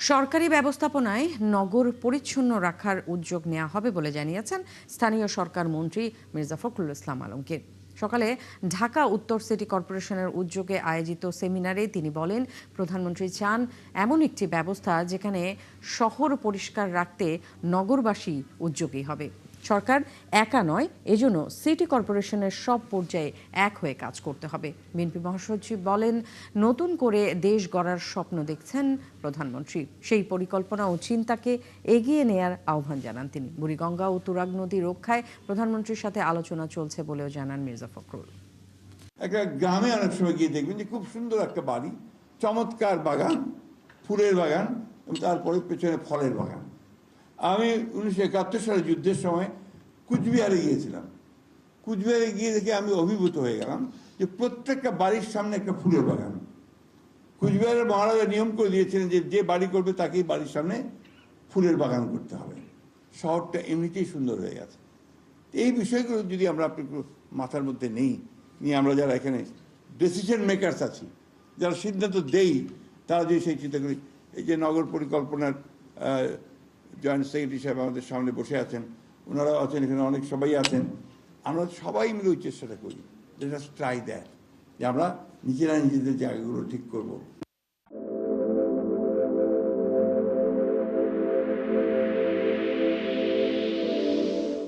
সরকারি ব্যবস্থাপনায় নগর পরিচ্ছন্ন রাখার উদ্যোগ নেওয়া হবে বলে জানিয়েছেন স্থানীয় সরকার মন্ত্রী মির্জা ফখরুল ইসলাম আলমগীর। সকালে ঢাকা উত্তর সিটি কর্পোরেশনের উদ্যোগে আয়োজিত সেমিনারে তিনি বলেন, প্রধানমন্ত্রী চান এমন একটি ব্যবস্থা যেখানে শহর পরিষ্কার রাখতে নগরবাসী উদ্যোগী হবে। সরকার একা নয়, এজন্য সিটি কর্পোরেশনের সব পর্যায়ে এক হয়ে কাজ করতে হবে। বিএনপি মহাসচিব বলেন, নতুন করে দেশ গড়ার স্বপ্ন দেখছেন প্রধানমন্ত্রী। সেই পরিকল্পনা ও চিন্তাকে এগিয়ে নেয়ার আহ্বান জানান তিনি। বুড়িগঙ্গা ও তুরাগ নদী রক্ষায় প্রধানমন্ত্রীর সাথে আলোচনা চলছে বলেও জানান মির্জা ফখরুল। একটা গ্রামে অনেক সময় গিয়ে দেখবেন যে খুব সুন্দর একটা বাড়ি, চমৎকার বাগান, ফুলের বাগান, এবং তারপরে পেছনে ফলের বাগান। আমি 1971 সালে যুদ্ধের সময় কুচবিহারে গিয়েছিলাম। কুচবিহারে গিয়ে দেখে আমি অভিভূত হয়ে গেলাম যে প্রত্যেকটা বাড়ির সামনে একটা ফুলের বাগান। কুচবিহারের মহারাজা নিয়ম করে দিয়েছিলেন যে যে বাড়ি করবে তাকেই বাড়ির সামনে ফুলের বাগান করতে হবে। শহরটা এমনিতেই সুন্দর হয়ে গেছে। এই বিষয়গুলো যদি আমরা মাথার মধ্যে নেই, নিয়ে আমরা যারা এখানে ডিসিশন মেকারস আছি, যারা সিদ্ধান্ত দেই, তারা যদি সেই চিন্তা করি, এই যে নগর পরিকল্পনার জয়েন্ট সেক্রেটারি সাহেব আমাদের সামনে বসে আছেন, ওনারাও আছেন, এখানে অনেক সবাই আছেন, আমরা সবাই মিলে ওই চেষ্টাটা করি, জাস্ট ট্রাই দ্যাট, যে আমরা নিজেরা নিজেদের জায়গাগুলো ঠিক করব।